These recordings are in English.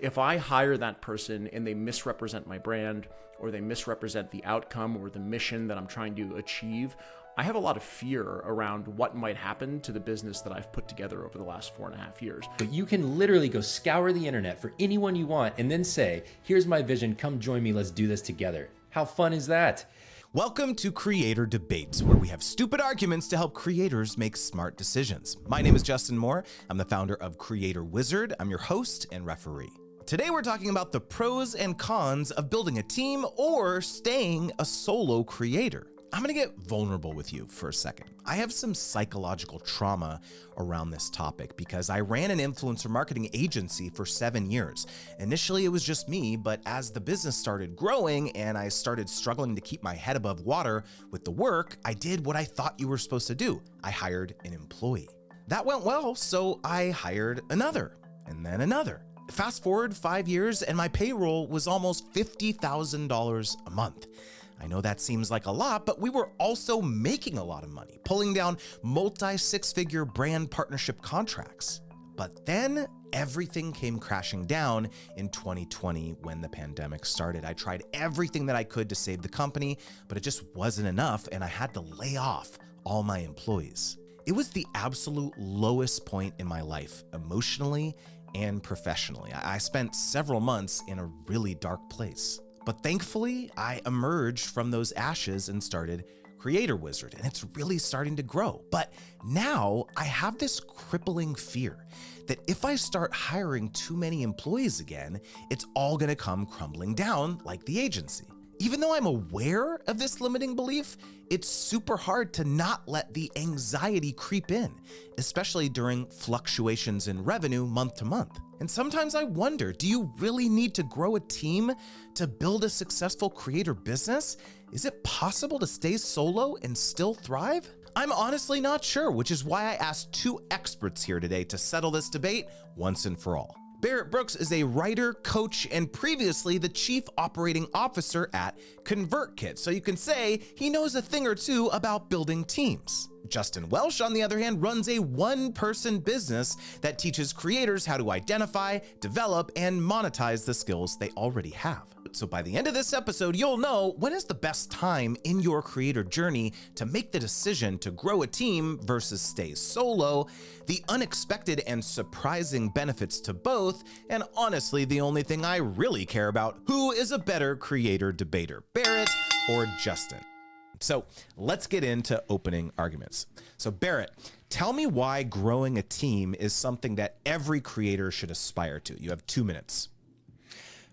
If I hire that person and they misrepresent my brand, or they misrepresent the outcome or the mission that I'm trying to achieve, I have a lot of fear around what might happen to the business that I've put together over the last 4.5 years. But you can literally go scour the internet for anyone you want and then say, here's my vision, come join me, let's do this together. How fun is that? Welcome to Creator Debates, where we have stupid arguments to help creators make smart decisions. My name is Justin Moore. I'm the founder of Creator Wizard. I'm your host and referee. Today we're talking about the pros and cons of building a team or staying a solo creator. I'm gonna get vulnerable with you for a second. I have some psychological trauma around this topic because I ran an influencer marketing agency for 7 years. Initially, it was just me, but as the business started growing and I started struggling to keep my head above water with the work, I did what I thought you were supposed to do. I hired an employee. That went well, so I hired another, and then another. Fast forward 5 years, and my payroll was almost $50,000 a month. I know that seems like a lot, but we were also making a lot of money, pulling down multi-six-figure brand partnership contracts. But then everything came crashing down in 2020 when the pandemic started. I tried everything that I could to save the company, but it just wasn't enough, and I had to lay off all my employees. It was the absolute lowest point in my life, emotionally and professionally. I spent several months in a really dark place. But thankfully, I emerged from those ashes and started Creator Wizard, and it's really starting to grow. But now I have this crippling fear that if I start hiring too many employees again, it's all gonna come crumbling down like the agency. Even though I'm aware of this limiting belief, it's super hard to not let the anxiety creep in, especially during fluctuations in revenue month to month. And sometimes I wonder, do you really need to grow a team to build a successful creator business? Is it possible to stay solo and still thrive? I'm honestly not sure, which is why I asked two experts here today to settle this debate once and for all. Barrett Brooks is a writer, coach, and previously the chief operating officer at ConvertKit, so you can say he knows a thing or two about building teams. Justin Welsh, on the other hand, runs a one-person business that teaches creators how to identify, develop, and monetize the skills they already have. So by the end of this episode, you'll know when is the best time in your creator journey to make the decision to grow a team versus stay solo, the unexpected and surprising benefits to both, and honestly, the only thing I really care about, who is a better creator debater, Barrett or Justin? So let's get into opening arguments. So Barrett, tell me why growing a team is something that every creator should aspire to. You have 2 minutes.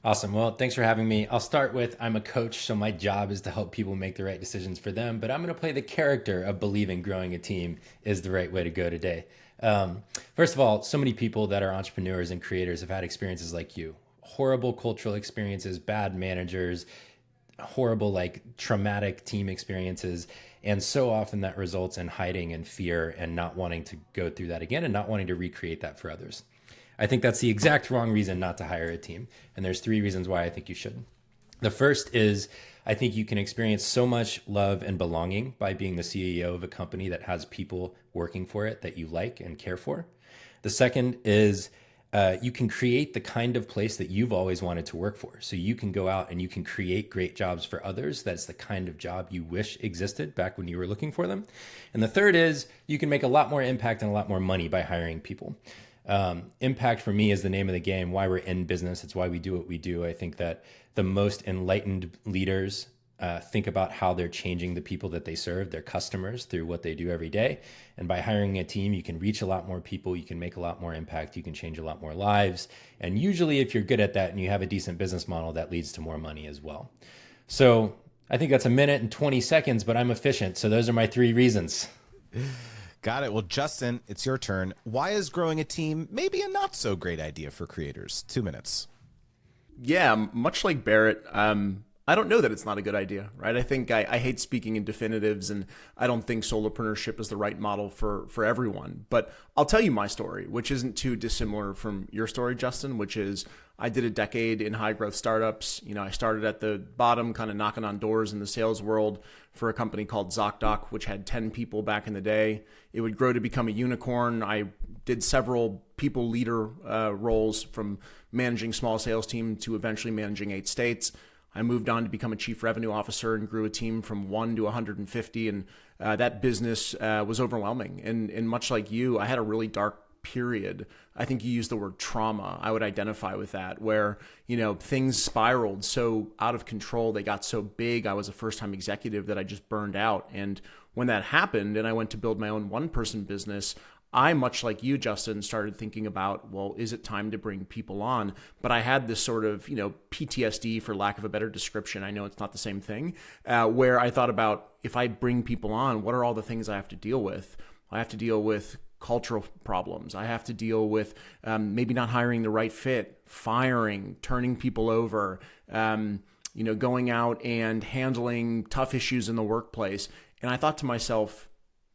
Awesome. Well, thanks for having me. I'll start with, I'm a coach, so my job is to help people make the right decisions for them, but I'm going to play the character of believing growing a team is the right way to go today. First of all, so many people that are entrepreneurs and creators have had experiences like you. Horrible cultural experiences, bad managers, horrible, traumatic team experiences. And so often that results in hiding and fear and not wanting to go through that again and not wanting to recreate that for others. I think that's the exact wrong reason not to hire a team. And there's 3 reasons why I think you should. The first is I think you can experience so much love and belonging by being the CEO of a company that has people working for it that you like and care for. The second is you can create the kind of place that you've always wanted to work for. So you can go out and you can create great jobs for others. That's the kind of job you wish existed back when you were looking for them. And the third is you can make a lot more impact and a lot more money by hiring people. Impact for me is the name of the game, why we're in business. It's why we do what we do. I think that the most enlightened leaders think about how they're changing the people that they serve, their customers, through what they do every day. And by hiring a team, you can reach a lot more people, you can make a lot more impact, you can change a lot more lives. And usually if you're good at that and you have a decent business model, that leads to more money as well. So I think that's 1 minute and 20 seconds, but I'm efficient. So those are my 3 reasons. Got it. Well, Justin, it's your turn. Why is growing a team maybe a not so great idea for creators? 2 minutes. Yeah, much like Barrett, I don't know that it's not a good idea, right? I think I hate speaking in definitives, and I don't think solopreneurship is the right model for everyone. But I'll tell you my story, which isn't too dissimilar from your story, Justin, which is I did a decade in high growth startups. I started at the bottom, kind of knocking on doors in the sales world for a company called ZocDoc, which had 10 people back in the day. It would grow to become a unicorn. I did several people leader roles, from managing small sales team to eventually managing 8 states. I moved on to become a chief revenue officer and grew a team from 1 to 150. And that business was overwhelming. And much like you, I had a really dark period. I think you used the word trauma. I would identify with that, where, things spiraled so out of control. They got so big. I was a first-time executive that I just burned out. And when that happened and I went to build my own one-person business, I, much like you, Justin, started thinking about, well, is it time to bring people on? But I had this sort of, PTSD, for lack of a better description. I know it's not the same thing, where I thought about, if I bring people on, what are all the things I have to deal with? I have to deal with cultural problems. I have to deal with maybe not hiring the right fit, firing, turning people over, going out and handling tough issues in the workplace. And I thought to myself,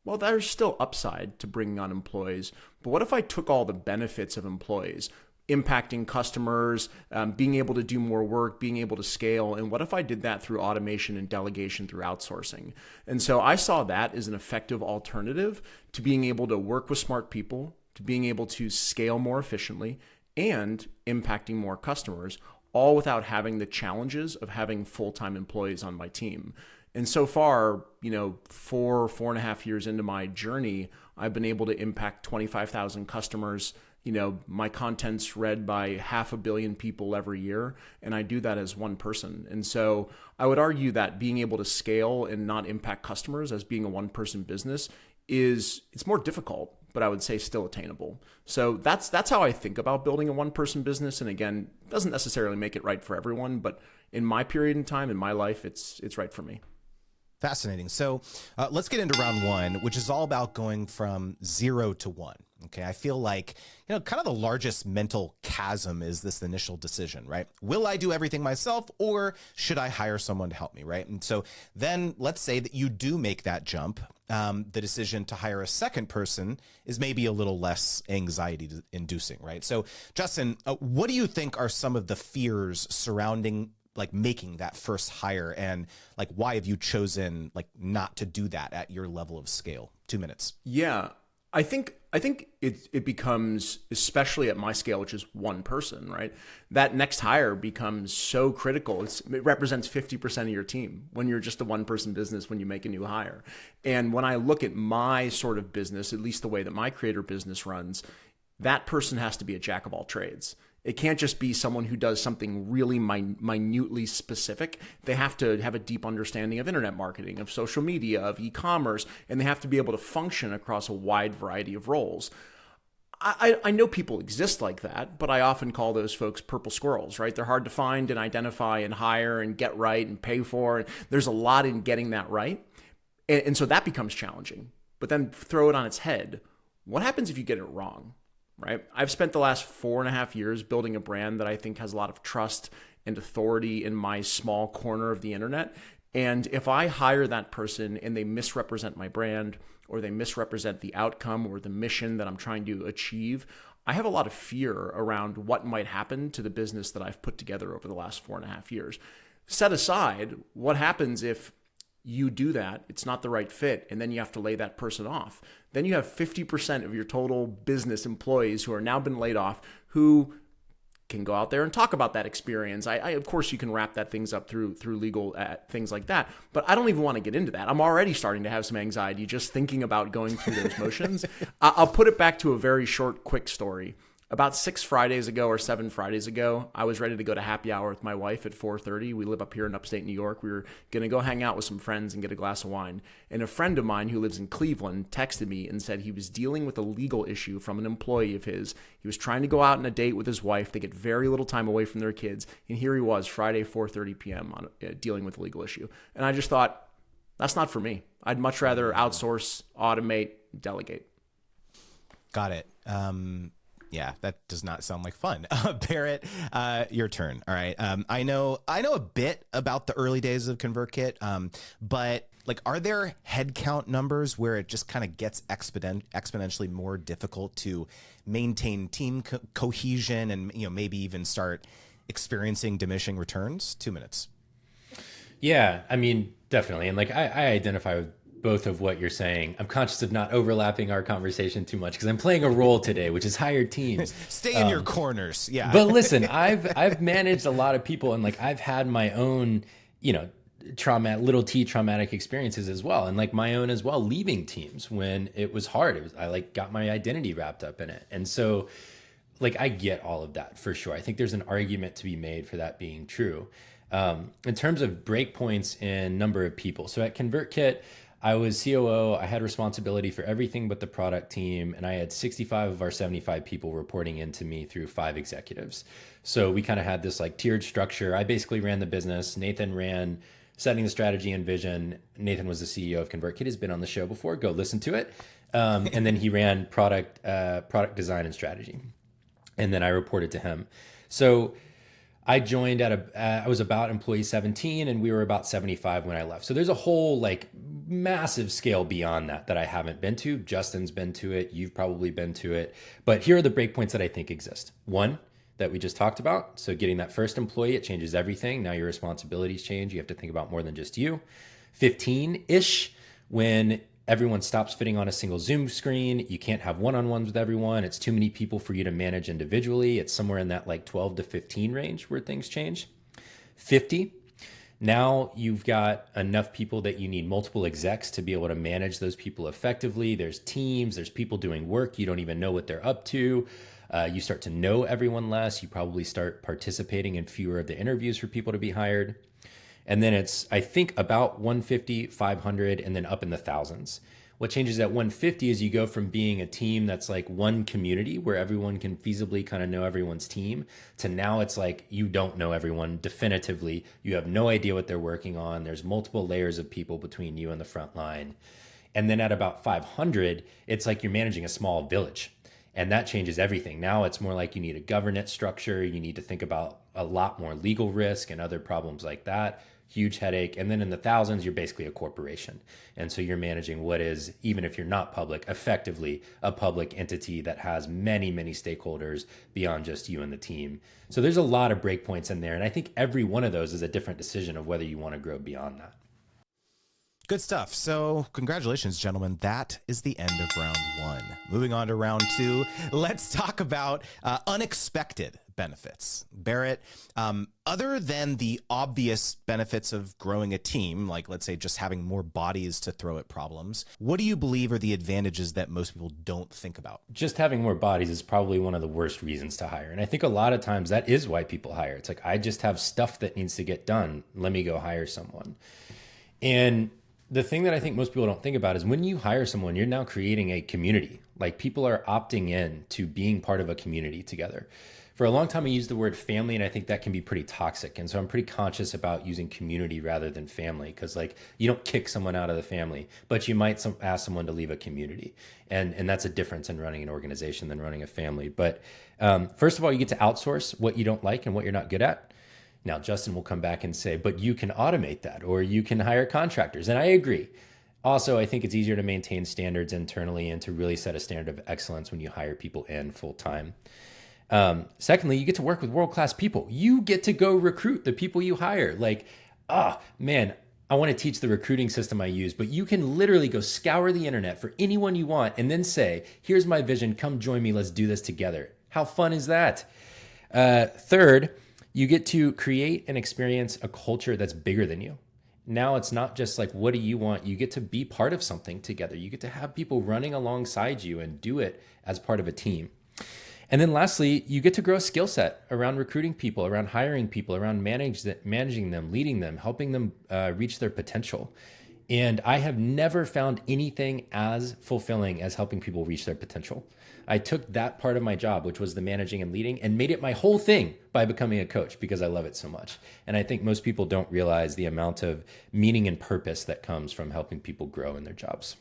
well, there's still upside to bringing on employees, but what if I took all the benefits of employees, impacting customers, being able to do more work, being able to scale, and what if I did that through automation and delegation through outsourcing? And so I saw that as an effective alternative to being able to work with smart people, to being able to scale more efficiently, and impacting more customers, all without having the challenges of having full-time employees on my team. And so far, 4.5 years into my journey, I've been able to impact 25,000 customers. My content's read by 500 million people every year, and I do that as one person. And so I would argue that being able to scale and not impact customers as being a one-person business it's more difficult, but I would say still attainable. So that's how I think about building a one-person business. And again, it doesn't necessarily make it right for everyone, but in my period in time, in my life, it's right for me. Fascinating. So let's get into round one, which is all about going from 0 to 1. Okay. I feel like, kind of the largest mental chasm is this initial decision, right? Will I do everything myself, or should I hire someone to help me? Right. And so then let's say that you do make that jump. The decision to hire a second person is maybe a little less anxiety inducing, right? So Justin, what do you think are some of the fears surrounding making that first hire, and why have you chosen not to do that at your level of scale? 2 minutes. Yeah, I think it becomes, especially at my scale, which is one person, right? That next hire becomes so critical. It represents 50% of your team when you're just a one-person business, when you make a new hire. And when I look at my sort of business, at least the way that my creator business runs, that person has to be a jack of all trades. It can't just be someone who does something really minutely specific. They have to have a deep understanding of internet marketing, of social media, of e-commerce, and they have to be able to function across a wide variety of roles. I know people exist like that, but I often call those folks purple squirrels, right? They're hard to find and identify and hire and get right and pay for. And there's a lot in getting that right. And so that becomes challenging. But then throw it on its head. What happens if you get it wrong? Right? I've spent the last 4.5 years building a brand that I think has a lot of trust and authority in my small corner of the internet. And if I hire that person and they misrepresent my brand, or they misrepresent the outcome or the mission that I'm trying to achieve, I have a lot of fear around what might happen to the business that I've put together over the last 4.5 years. Set aside, what happens if you do that, it's not the right fit, and then you have to lay that person off? Then you have 50% of your total business employees who are now been laid off, who can go out there and talk about that experience. I of course, you can wrap that things up through legal things like that, but I don't even want to get into that. I'm already starting to have some anxiety just thinking about going through those motions. I'll put it back to a very short, quick story. About 6 Fridays ago or 7 Fridays ago, I was ready to go to happy hour with my wife at 4:30. We live up here in upstate New York. We were going to go hang out with some friends and get a glass of wine. And a friend of mine who lives in Cleveland texted me and said he was dealing with a legal issue from an employee of his. He was trying to go out on a date with his wife. They get very little time away from their kids. And here he was, Friday, 4:30 p.m., on, dealing with a legal issue. And I just thought, that's not for me. I'd much rather outsource, automate, delegate. Got it. Yeah, that does not sound like fun. Barrett, your turn. All right. I know a bit about the early days of ConvertKit, but like, are there headcount numbers where it just kind of gets exponentially more difficult to maintain team cohesion and, maybe even start experiencing diminishing returns? 2 minutes. Yeah, I mean, definitely. And like, I identify with both of what you're saying. I'm conscious of not overlapping our conversation too much because I'm playing a role today, which is hire teams. Stay in your corners. Yeah. But listen, I've managed a lot of people, and like, I've had my own, traumatic experiences as well. And like my own as well, leaving teams when it was hard. I like got my identity wrapped up in it. And so like, I get all of that for sure. I think there's an argument to be made for that being true. In terms of breakpoints in number of people. So at ConvertKit, I was COO. I had responsibility for everything but the product team. And I had 65 of our 75 people reporting into me through 5 executives. So we kind of had this like tiered structure. I basically ran the business. Nathan ran setting the strategy and vision. Nathan was the CEO of ConvertKit. Has been on the show before. Go listen to it. And then he ran product design and strategy. And then I reported to him. So I joined I was about employee 17 and we were about 75 when I left. So there's a whole like massive scale beyond that I haven't been to. Justin's been to it. You've probably been to it. But here are the breakpoints that I think exist. One, that we just talked about. So getting that first employee, it changes everything. Now your responsibilities change. You have to think about more than just you. 15-ish, when everyone stops fitting on a single Zoom screen. You can't have one-on-ones with everyone. It's too many people for you to manage individually. It's somewhere in that like 12 to 15 range where things change. 50, now you've got enough people that you need multiple execs to be able to manage those people effectively. There's teams, there's people doing work. You don't even know what they're up to. You start to know everyone less. You probably start participating in fewer of the interviews for people to be hired. And then it's, I think, about 150, 500, and then up in the thousands. What changes at 150 is you go from being a team that's like one community where everyone can feasibly kind of know everyone's team to now it's like you don't know everyone definitively. You have no idea what they're working on. There's multiple layers of people between you and the front line. And then at about 500, it's like you're managing a small village. And that changes everything. Now it's more like you need a governance structure. You need to think about a lot more legal risk and other problems like that. Huge headache. And then in the thousands, you're basically a corporation. And so you're managing what is, even if you're not public, effectively a public entity that has many, many stakeholders beyond just you and the team. So there's a lot of breakpoints in there. And I think every one of those is a different decision of whether you want to grow beyond that. Good stuff. So congratulations, gentlemen. That is the end of round 1. Moving on to round 2, let's talk about unexpected benefits. Barrett, other than the obvious benefits of growing a team, like let's say just having more bodies to throw at problems, what do you believe are the advantages that most people don't think about? Just having more bodies is probably one of the worst reasons to hire. And I think a lot of times that is why people hire. It's like, I just have stuff that needs to get done. Let me go hire someone. And the thing that I think most people don't think about is when you hire someone, you're now creating a community. Like people are opting in to being part of a community together. For a long time, I used the word family, and I think that can be pretty toxic. And so I'm pretty conscious about using community rather than family, because like you don't kick someone out of the family, but you might ask someone to leave a community. And that's a difference in running an organization than running a family. But first of all, you get to outsource what you don't like and what you're not good at. Now, Justin will come back and say, but you can automate that or you can hire contractors. And I agree. Also, I think it's easier to maintain standards internally and to really set a standard of excellence when you hire people in full time. Secondly, you get to work with world-class people. You get to go recruit the people you hire. Like, man, I want to teach the recruiting system I use, but you can literally go scour the internet for anyone you want and then say, here's my vision. Come join me. Let's do this together. How fun is that? Third, you get to create and experience a culture that's bigger than you. Now it's not just like, what do you want? You get to be part of something together. You get to have people running alongside you and do it as part of a team. And then lastly, you get to grow a skill set around recruiting people, around hiring people, around managing them, leading them, helping them reach their potential. And I have never found anything as fulfilling as helping people reach their potential. I took that part of my job, which was the managing and leading, and made it my whole thing by becoming a coach because I love it so much. And I think most people don't realize the amount of meaning and purpose that comes from helping people grow in their jobs.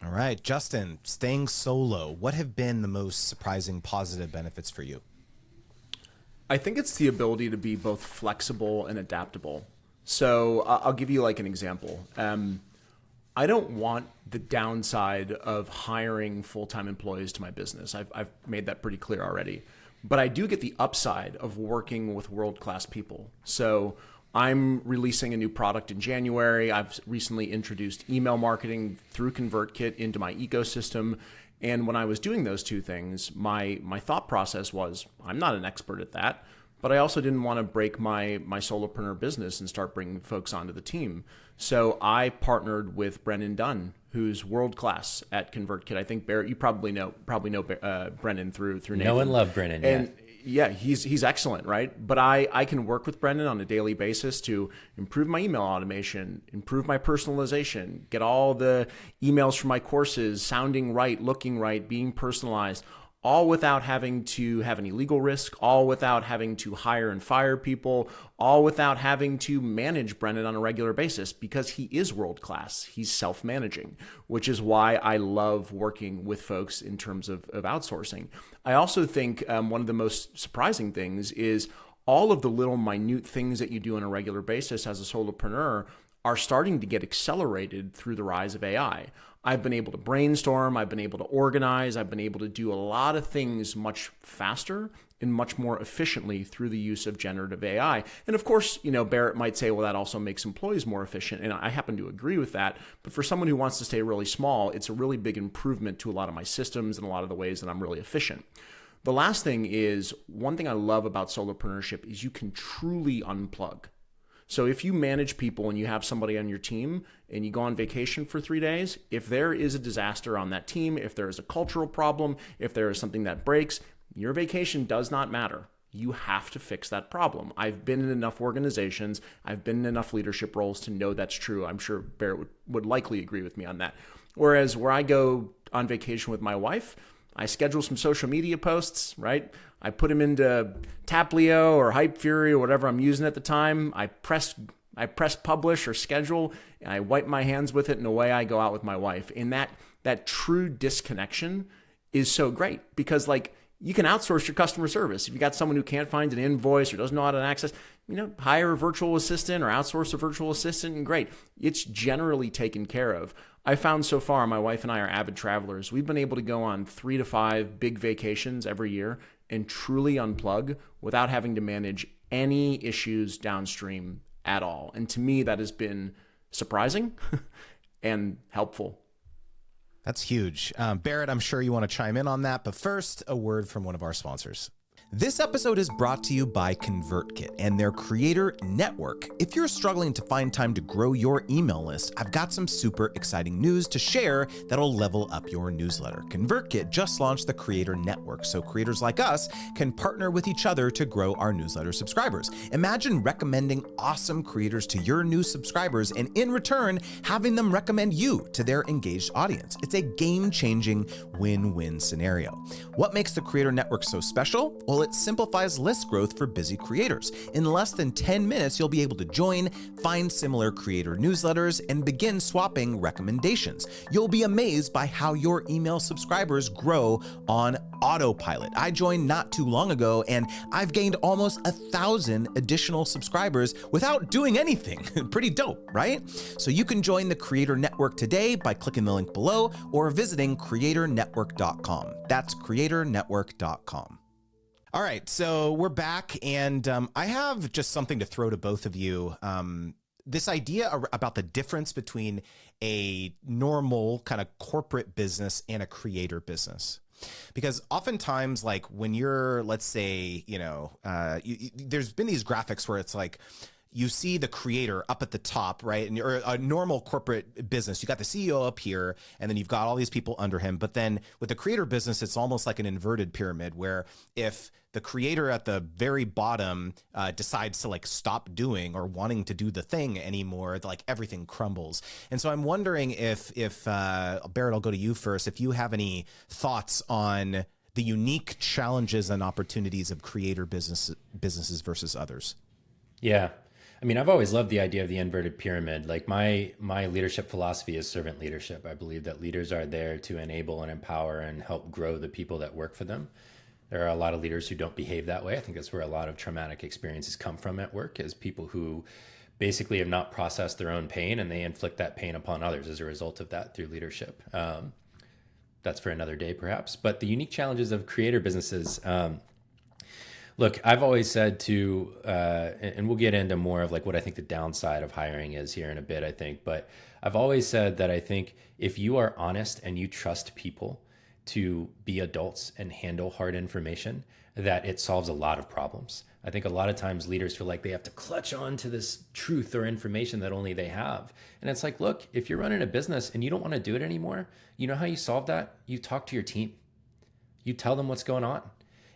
All right, Justin, staying solo, what have been the most surprising positive benefits for you? I think it's the ability to be both flexible and adaptable. So I'll give you like an example. I don't want the downside of hiring full-time employees to my business. I've made that pretty clear already. But I do get the upside of working with world-class people. So I'm releasing a new product in January. I've recently introduced email marketing through ConvertKit into my ecosystem. And when I was doing those two things, my thought process was, I'm not an expert at that, but I also didn't want to break my solopreneur business and start bringing folks onto the team. So I partnered with Brennan Dunn, who's world class at ConvertKit. I think Barrett, you probably know Brennan through Nathan. Know and love Brennan. And yeah, he's excellent, right? But I can work with Brendan on a daily basis to improve my email automation, improve my personalization, get all the emails from my courses sounding right, looking right, being personalized, all without having to have any legal risk, all without having to hire and fire people, all without having to manage Brendan on a regular basis, because he is world class. He's self-managing, which is why I love working with folks in terms of outsourcing. I also think one of the most surprising things is all of the little minute things that you do on a regular basis as a solopreneur are starting to get accelerated through the rise of AI. I've been able to brainstorm, I've been able to organize, I've been able to do a lot of things much faster and much more efficiently through the use of generative AI. And of course, Barrett might say, well, that also makes employees more efficient. And I happen to agree with that. But for someone who wants to stay really small, it's a really big improvement to a lot of my systems and a lot of the ways that I'm really efficient. The last thing is, one thing I love about solopreneurship is you can truly unplug. So if you manage people and you have somebody on your team and you go on vacation for 3 days, if there is a disaster on that team, if there is a cultural problem, if there is something that breaks, your vacation does not matter. You have to fix that problem. I've been in enough organizations, I've been in enough leadership roles to know that's true. I'm sure Barrett would likely agree with me on that. Whereas where I go on vacation with my wife, I schedule some social media posts, right? I put them into Taplio or Hype Fury or whatever I'm using at the time. I press publish or schedule, and I wipe my hands with it, and away I go out with my wife. And that true disconnection is so great because you can outsource your customer service. If you got someone who can't find an invoice or doesn't know how to access, hire a virtual assistant or outsource a virtual assistant, and great. It's generally taken care of. I found so far, my wife and I are avid travelers. We've been able to go on 3 to 5 big vacations every year and truly unplug without having to manage any issues downstream at all. And to me, that has been surprising and helpful. That's huge. Barrett, I'm sure you want to chime in on that, but first, a word from one of our sponsors. This episode is brought to you by ConvertKit and their Creator Network. If you're struggling to find time to grow your email list, I've got some super exciting news to share that'll level up your newsletter. ConvertKit just launched the Creator Network, so creators like us can partner with each other to grow our newsletter subscribers. Imagine recommending awesome creators to your new subscribers and in return, having them recommend you to their engaged audience. It's a game-changing win-win scenario. What makes the Creator Network so special? Well, it simplifies list growth for busy creators. In less than 10 minutes, you'll be able to join, find similar creator newsletters, and begin swapping recommendations. You'll be amazed by how your email subscribers grow on autopilot. I joined not too long ago, and I've gained almost 1,000 additional subscribers without doing anything. Pretty dope, right? So you can join the Creator Network today by clicking the link below or visiting creatornetwork.com. That's creatornetwork.com. All right, so we're back, and I have just something to throw to both of you. This idea about the difference between a normal kind of corporate business and a creator business. Because oftentimes, when you're, let's say, there's been these graphics where it's you see the creator up at the top, right? And you're a normal corporate business. You got the CEO up here, and then you've got all these people under him. But then with the creator business, it's almost like an inverted pyramid where if the creator at the very bottom decides to stop doing or wanting to do the thing anymore, everything crumbles. And so I'm wondering if Barrett, I'll go to you first, if you have any thoughts on the unique challenges and opportunities of creator businesses versus others. Yeah. I mean, I've always loved the idea of the inverted pyramid. My leadership philosophy is servant leadership. I believe that leaders are there to enable and empower and help grow the people that work for them. There are a lot of leaders who don't behave that way. I think that's where a lot of traumatic experiences come from at work, is people who basically have not processed their own pain, and they inflict that pain upon others as a result of that through leadership. That's for another day, perhaps. But the unique challenges of creator businesses. Look, I've always said to, and we'll get into more of like what I think the downside of hiring is here in a bit, I think. But I've always said that I think if you are honest and you trust people to be adults and handle hard information, that it solves a lot of problems. I think a lot of times leaders feel like they have to clutch on to this truth or information that only they have. And it's like, look, if you're running a business and you don't want to do it anymore, you know how you solve that? You talk to your team. You tell them what's going on.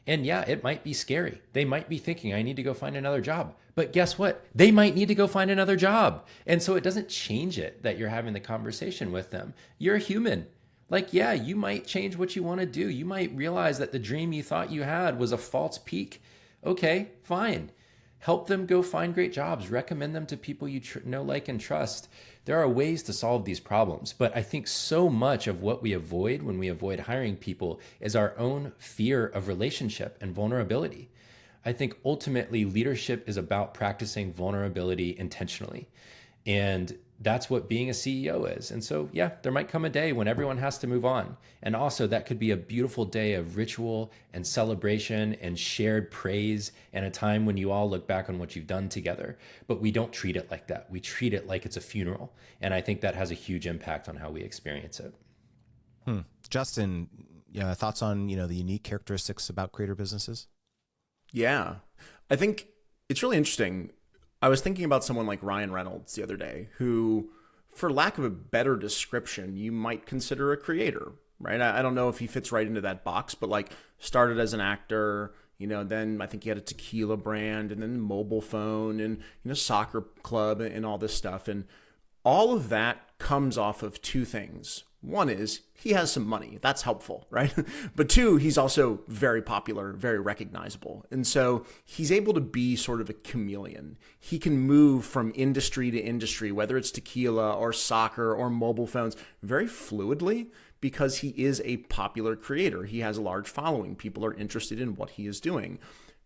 And yeah, it might be scary. They might be thinking, I need to go find another job. But guess what? They might need to go find another job. And so it doesn't change it that you're having the conversation with them. You're a human. Like, yeah, you might change what you want to do. You might realize that the dream you thought you had was a false peak. Okay, fine. Help them go find great jobs. Recommend them to people you know, like, and trust. There are ways to solve these problems. But I think so much of what we avoid when we avoid hiring people is our own fear of relationship and vulnerability. I think ultimately leadership is about practicing vulnerability intentionally. And that's what being a CEO is. And so, yeah, there might come a day when everyone has to move on. And also that could be a beautiful day of ritual and celebration and shared praise and a time when you all look back on what you've done together. But we don't treat it like that. We treat it like it's a funeral. And I think that has a huge impact on how we experience it. Justin, thoughts on, the unique characteristics about creator businesses? Yeah, I think it's really interesting. I was thinking about someone like Ryan Reynolds the other day, who, for lack of a better description, you might consider a creator, right? I don't know if he fits right into that box, but like started as an actor, then I think he had a tequila brand and then mobile phone and, soccer club and all this stuff. And all of that comes off of two things. One is he has some money. That's helpful, right? But two, he's also very popular, very recognizable. And so he's able to be sort of a chameleon. He can move from industry to industry, whether it's tequila or soccer or mobile phones, very fluidly because he is a popular creator. He has a large following. People are interested in what he is doing.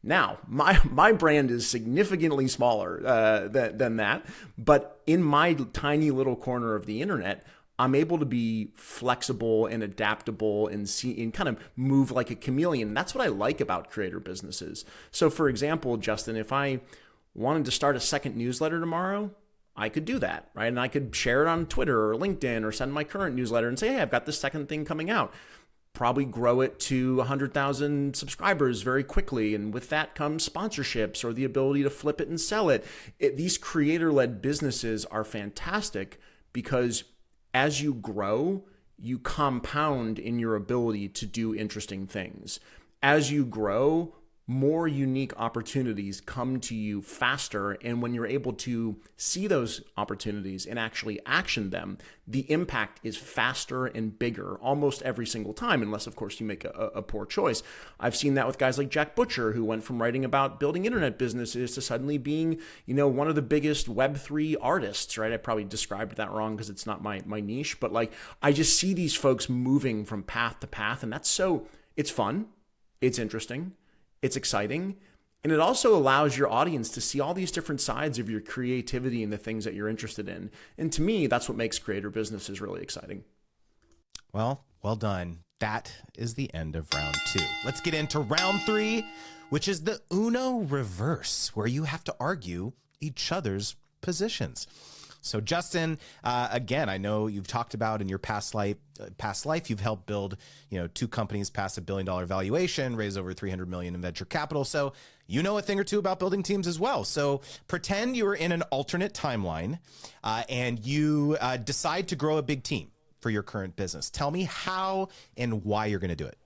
Now, my brand is significantly smaller than that, but in my tiny little corner of the internet, I'm able to be flexible and adaptable and see and kind of move like a chameleon. And that's what I like about creator businesses. So for example, Justin, if I wanted to start a second newsletter tomorrow, I could do that, right? And I could share it on Twitter or LinkedIn or send my current newsletter and say, hey, I've got this second thing coming out. Probably grow it to 100,000 subscribers very quickly. And with that comes sponsorships or the ability to flip it and sell it. These creator-led businesses are fantastic because as you grow, you compound in your ability to do interesting things. As you grow, more unique opportunities come to you faster. And when you're able to see those opportunities and actually action them, the impact is faster and bigger almost every single time, unless, of course, you make a poor choice. I've seen that with guys like Jack Butcher, who went from writing about building internet businesses to suddenly being, one of the biggest Web3 artists, right? I probably described that wrong because it's not my niche, but like I just see these folks moving from path to path, and it's fun, it's interesting, it's exciting, and it also allows your audience to see all these different sides of your creativity and the things that you're interested in. And to me, that's what makes creator businesses really exciting. Well done. That is the end of round 2. Let's get into round 3, which is the Uno reverse, where you have to argue each other's positions. So Justin, again, I know you've talked about in your past life, you've helped build, 2 companies past $1 billion valuation, raise over $300 million in venture capital. So you know a thing or two about building teams as well. So pretend you are in an alternate timeline and you decide to grow a big team for your current business. Tell me how and why you're going to do it.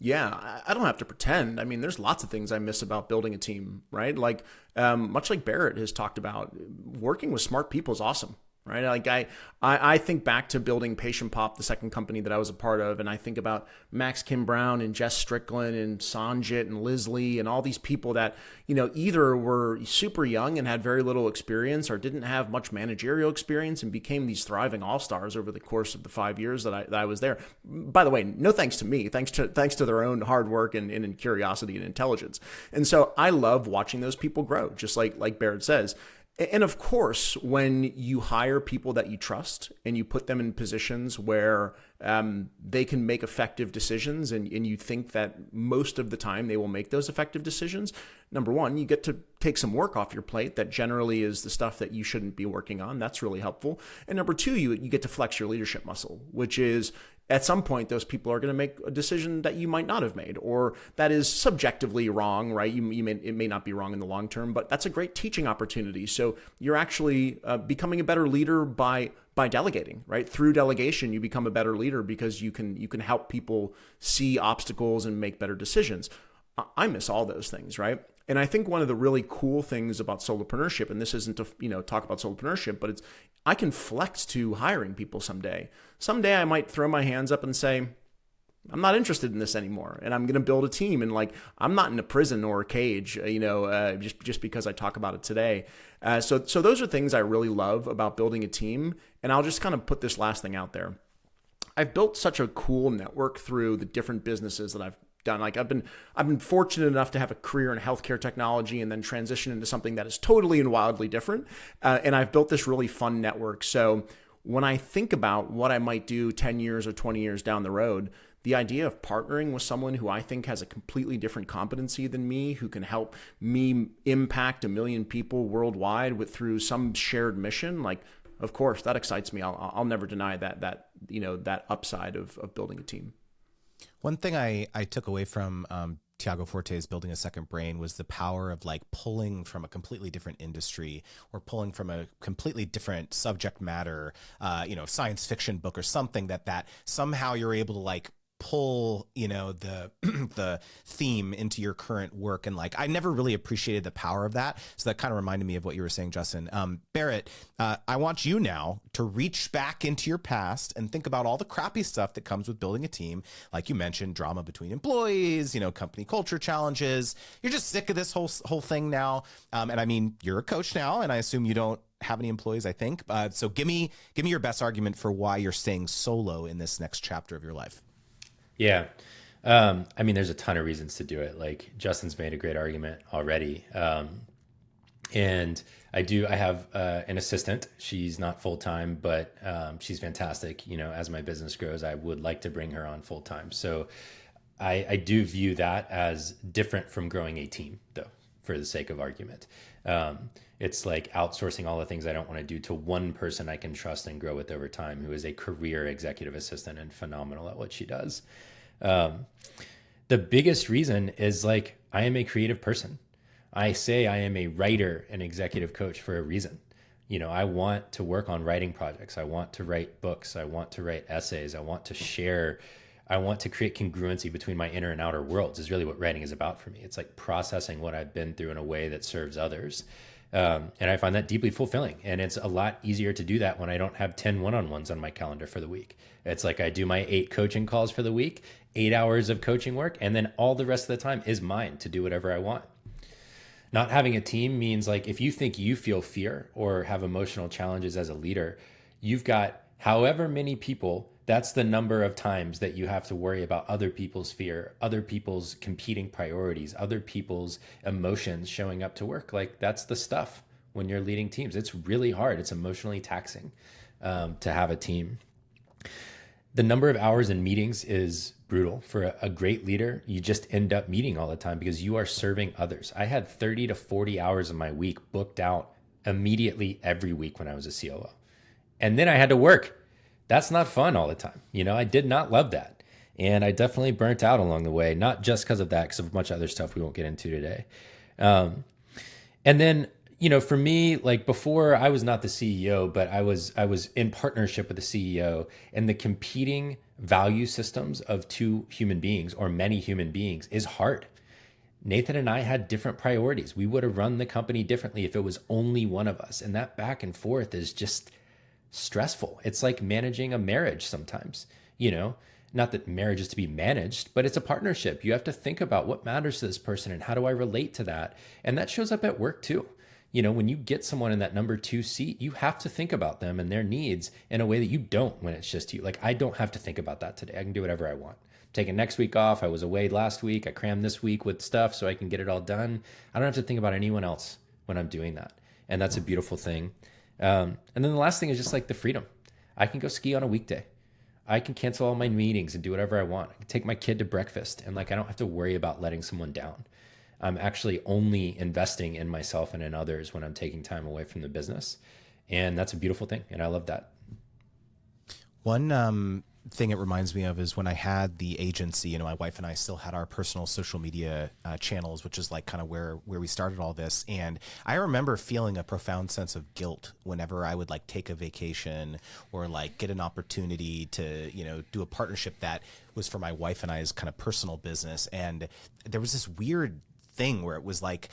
Yeah, I don't have to pretend. I mean, there's lots of things I miss about building a team, right? Like, much like Barrett has talked about, working with smart people is awesome, right? Like I think back to building Patient Pop, the second company that I was a part of, and I think about Max Kim Brown and Jess Strickland and Sanjit and Liz Lee and all these people that, either were super young and had very little experience or didn't have much managerial experience and became these thriving all-stars over the course of the 5 years that I was there. By the way, no thanks to me, thanks to their own hard work and curiosity and intelligence. And so I love watching those people grow, just like Barrett says. And of course, when you hire people that you trust and you put them in positions where they can make effective decisions, and you think that most of the time they will make those effective decisions, number one, you get to take some work off your plate that generally is the stuff that you shouldn't be working on. That's really helpful. And number two, you get to flex your leadership muscle, which is at some point, those people are going to make a decision that you might not have made, or that is subjectively wrong, right? It may not be wrong in the long term, but that's a great teaching opportunity. So you're actually becoming a better leader by delegating, right? Through delegation, you become a better leader because you can help people see obstacles and make better decisions. I miss all those things, right? And I think one of the really cool things about solopreneurship, and this isn't to talk about solopreneurship, but I can flex to hiring people someday. Someday I might throw my hands up and say, I'm not interested in this anymore, and I'm going to build a team. And I'm not in a prison or a cage, just because I talk about it today. So those are things I really love about building a team. And I'll just kind of put this last thing out there. I've built such a cool network through the different businesses that I've done. I've been fortunate enough to have a career in healthcare technology and then transition into something that is totally and wildly different. And I've built this really fun network. So when I think about what I might do 10 years or 20 years down the road, the idea of partnering with someone who I think has a completely different competency than me, who can help me impact 1 million people worldwide through some shared mission, of course, that excites me. I'll never deny that upside of building a team. One thing I took away from Tiago Forte's Building a Second Brain was the power of pulling from a completely different industry or pulling from a completely different subject matter, science fiction book or something that somehow you're able to pull, the theme into your current work. And I never really appreciated the power of that. So that kind of reminded me of what you were saying, Justin. Barrett, I want you now to reach back into your past and think about all the crappy stuff that comes with building a team. Like you mentioned, drama between employees, company culture challenges. You're just sick of this whole thing now. And I mean, you're a coach now, and I assume you don't have any employees, I think. So give me your best argument for why you're staying solo in this next chapter of your life. Yeah. There's a ton of reasons to do it. Justin's made a great argument already. And I have an assistant. She's not full-time, but she's fantastic. As my business grows, I would like to bring her on full-time. So I do view that as different from growing a team, though, for the sake of argument. It's like outsourcing all the things I don't want to do to one person I can trust and grow with over time, who is a career executive assistant and phenomenal at what she does. The biggest reason is I am a creative person. I say I am a writer and executive coach for a reason. I want to work on writing projects. I want to write books. I want to write essays. I want to share. I want to create congruency between my inner and outer worlds is really what writing is about for me. It's processing what I've been through in a way that serves others. And I find that deeply fulfilling. And it's a lot easier to do that when I don't have 10 one-on-ones on my calendar for the week. It's I do my 8 coaching calls for the week, 8 hours of coaching work, and then all the rest of the time is mine to do whatever I want. Not having a team means if you think you feel fear or have emotional challenges as a leader, you've got however many people. That's the number of times that you have to worry about other people's fear, other people's competing priorities, other people's emotions showing up to work. That's the stuff when you're leading teams. It's really hard. It's emotionally taxing to have a team. The number of hours in meetings is brutal. For a great leader, you just end up meeting all the time because you are serving others. I had 30 to 40 hours of my week booked out immediately every week when I was a COO. And then I had to work. That's not fun all the time. I did not love that. And I definitely burnt out along the way, not just because of that, because of a bunch of other stuff we won't get into today. And then, for me, before I was not the CEO, but I was in partnership with the CEO, and the competing value systems of two human beings or many human beings is hard. Nathan and I had different priorities. We would have run the company differently if it was only one of us. And that back and forth is just stressful. It's like managing a marriage sometimes, not that marriage is to be managed, but it's a partnership. You have to think about what matters to this person and how do I relate to that? And that shows up at work too. When you get someone in that number 2 seat, you have to think about them and their needs in a way that you don't when it's just you. I don't have to think about that today. I can do whatever I want. I'm taking next week off. I was away last week. I crammed this week with stuff so I can get it all done. I don't have to think about anyone else when I'm doing that. And that's a beautiful thing. And then the last thing is just like the freedom. I can go ski on a weekday. I can cancel all my meetings and do whatever I want. I can take my kid to breakfast and like, I don't have to worry about letting someone down. I'm actually only investing in myself and in others when I'm taking time away from the business. And that's a beautiful thing. And I love that. One thing it reminds me of is when I had the agency, my wife and I still had our personal social media channels, which is like kind of where we started all this. And I remember feeling a profound sense of guilt whenever I would like take a vacation or like get an opportunity to, do a partnership that was for my wife and I's kind of personal business. And there was this weird thing where it was like,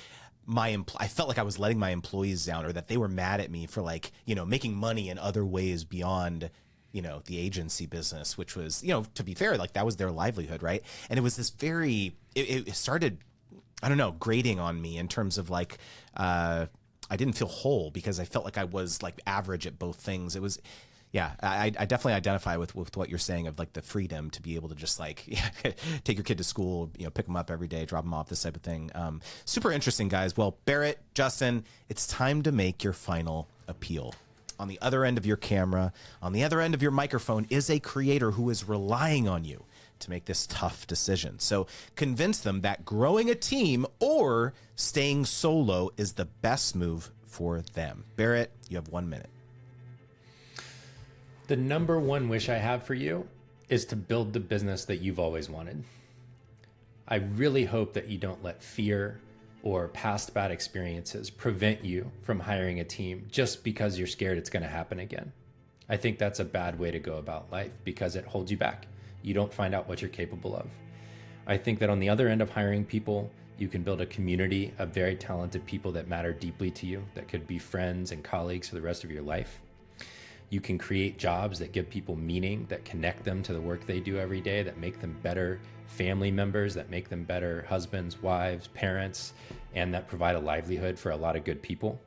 I felt like I was letting my employees down, or that they were mad at me for like, making money in other ways beyond, the agency business, which was, to be fair, like that was their livelihood. Right. And it was this it started, I don't know, grating on me in terms of like, I didn't feel whole because I felt like I was like average at both things. It was, yeah, I definitely identify with what you're saying of like the freedom to be able to just like take your kid to school, pick them up every day, drop them off, this type of thing. Super interesting, guys. Well, Barrett, Justin, it's time to make your final appeal. On the other end of your camera, on the other end of your microphone is a creator who is relying on you to make this tough decision. So convince them that growing a team or staying solo is the best move for them. Barrett, you have 1 minute. The number one wish I have for you is to build the business that you've always wanted. I really hope that you don't let fear or past bad experiences prevent you from hiring a team just because you're scared it's going to happen again. I think that's a bad way to go about life because it holds you back. You don't find out what you're capable of. I think that on the other end of hiring people, you can build a community of very talented people that matter deeply to you, that could be friends and colleagues for the rest of your life. You can create jobs that give people meaning, that connect them to the work they do every day, that make them better family members, that make them better husbands, wives, parents, and that provide a livelihood for a lot of good people.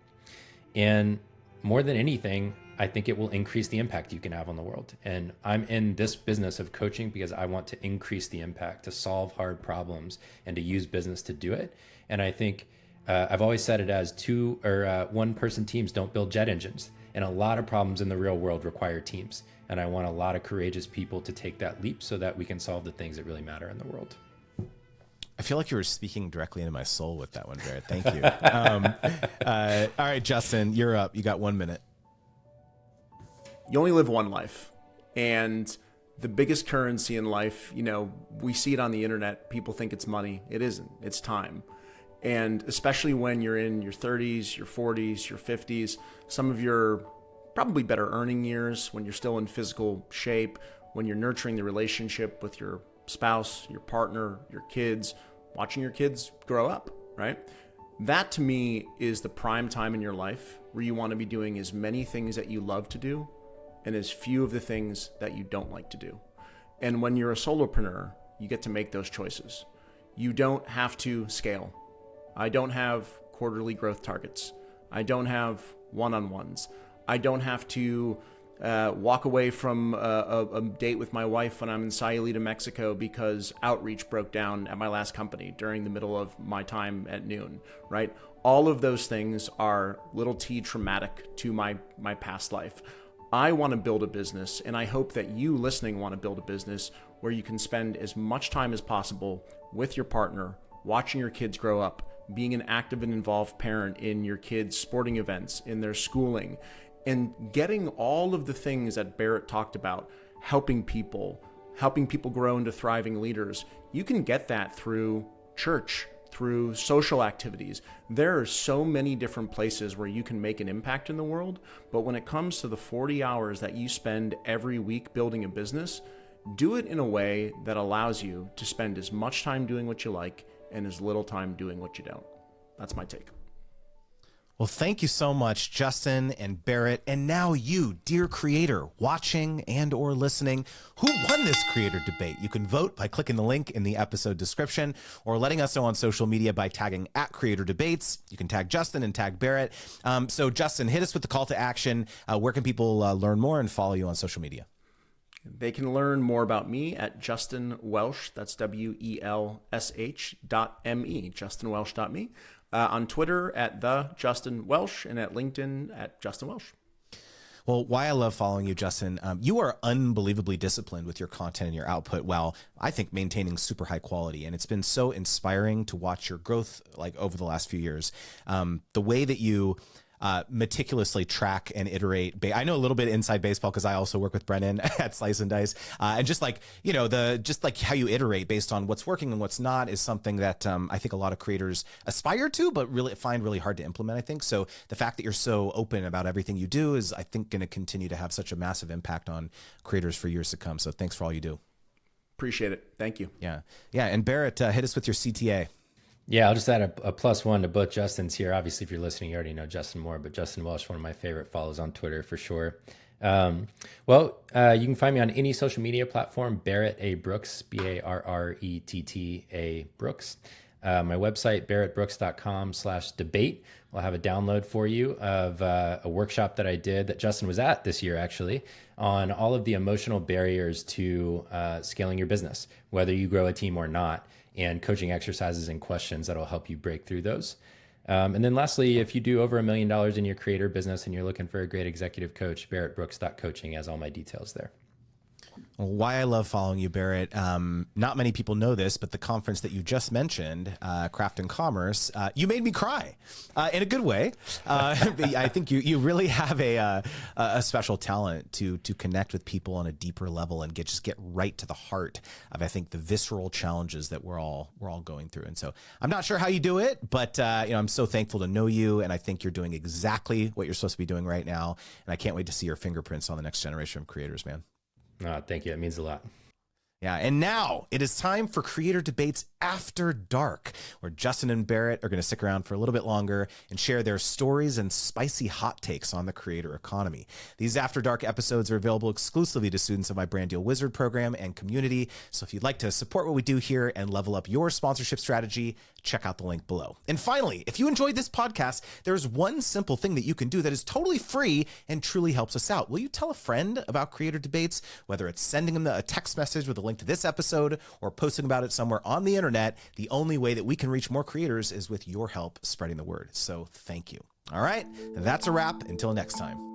And more than anything, I think it will increase the impact you can have on the world. And I'm in this business of coaching because I want to increase the impact, to solve hard problems, and to use business to do it. And I think I've always said it as one-person teams don't build jet engines. And a lot of problems in the real world require teams. And I want a lot of courageous people to take that leap so that we can solve the things that really matter in the world. I feel like you were speaking directly into my soul with that one, Barrett. Thank you. All right, Justin, you're up. You got 1 minute. You only live one life. And the biggest currency in life, we see it on the internet. People think it's money. It isn't. It's time. And especially when you're in your 30s, your 40s, your 50s, some of your probably better earning years, when you're still in physical shape, when you're nurturing the relationship with your spouse, your partner, your kids, watching your kids grow up, right? That to me is the prime time in your life where you want to be doing as many things that you love to do and as few of the things that you don't like to do. And when you're a solopreneur, you get to make those choices. You don't have to scale. I don't have quarterly growth targets. I don't have one-on-ones. I don't have to walk away from a date with my wife when I'm in Sayulita, Mexico, because outreach broke down at my last company during the middle of my time at noon, right? All of those things are little t traumatic to my past life. I want to build a business, and I hope that you listening want to build a business where you can spend as much time as possible with your partner, watching your kids grow up, being an active and involved parent in your kids' sporting events, in their schooling, and getting all of the things that Barrett talked about, helping people grow into thriving leaders. You can get that through church, through social activities. There are so many different places where you can make an impact in the world, but when it comes to the 40 hours that you spend every week building a business, do it in a way that allows you to spend as much time doing what you like and as little time doing what you don't. That's my take. Well, thank you so much, Justin and Barrett. And now you, dear creator, watching and or listening, who won this creator debate? You can vote by clicking the link in the episode description or letting us know on social media by tagging @CreatorDebates. You can tag Justin and tag Barrett. So Justin, hit us with the call to action. Where can people learn more and follow you on social media? They can learn more about me at Justin Welsh. That's WELSH.me, justinwelsh.me. On Twitter at the Justin Welsh, and at LinkedIn at Justin Welsh. Well, why I love following you, Justin, you are unbelievably disciplined with your content and your output while I think maintaining super high quality. And it's been so inspiring to watch your growth like over the last few years. The way that you meticulously track and iterate. I know a little bit inside baseball because I also work with Brennan at Slice and Dice. And just like, just like how you iterate based on what's working and what's not is something that I think a lot of creators aspire to, but really find really hard to implement, I think. So the fact that you're so open about everything you do is, I think, going to continue to have such a massive impact on creators for years to come. So thanks for all you do. Appreciate it. Thank you. Yeah. Yeah. And Barrett, hit us with your CTA. Yeah, I'll just add a +1 to both Justin's here. Obviously, if you're listening, you already know Justin Moore, but Justin Welsh, one of my favorite follows on Twitter for sure. You can find me on any social media platform, Barrett A. Brooks, BARRETTA Brooks. My website, barrettbrooks.com/debate. We'll have a download for you of a workshop that I did that Justin was at this year, actually, on all of the emotional barriers to scaling your business, whether you grow a team or not, and coaching exercises and questions that'll help you break through those. And then lastly, if you do over $1 million in your creator business and you're looking for a great executive coach, barrettbrooks.coaching has all my details there. Why I love following you, Barrett. Not many people know this, but the conference that you just mentioned, Craft and Commerce, you made me cry in a good way. I think you really have a special talent to connect with people on a deeper level and get right to the heart of, I think, the visceral challenges that we're all going through. And so I'm not sure how you do it, but I'm so thankful to know you, and I think you're doing exactly what you're supposed to be doing right now. And I can't wait to see your fingerprints on the next generation of creators, man. Thank you. It means a lot. Yeah, and now it is time for Creator Debates After Dark, where Justin and Barrett are going to stick around for a little bit longer and share their stories and spicy hot takes on the creator economy. These After Dark episodes are available exclusively to students of my Brand Deal Wizard program and community. So if you'd like to support what we do here and level up your sponsorship strategy, check out the link below. And finally, if you enjoyed this podcast, there's one simple thing that you can do that is totally free and truly helps us out. Will you tell a friend about Creator Debates, whether it's sending them a text message with a link to this episode or posting about it somewhere on the internet? The only way that we can reach more creators is with your help spreading the word. So thank you. All right, that's a wrap. Until next time.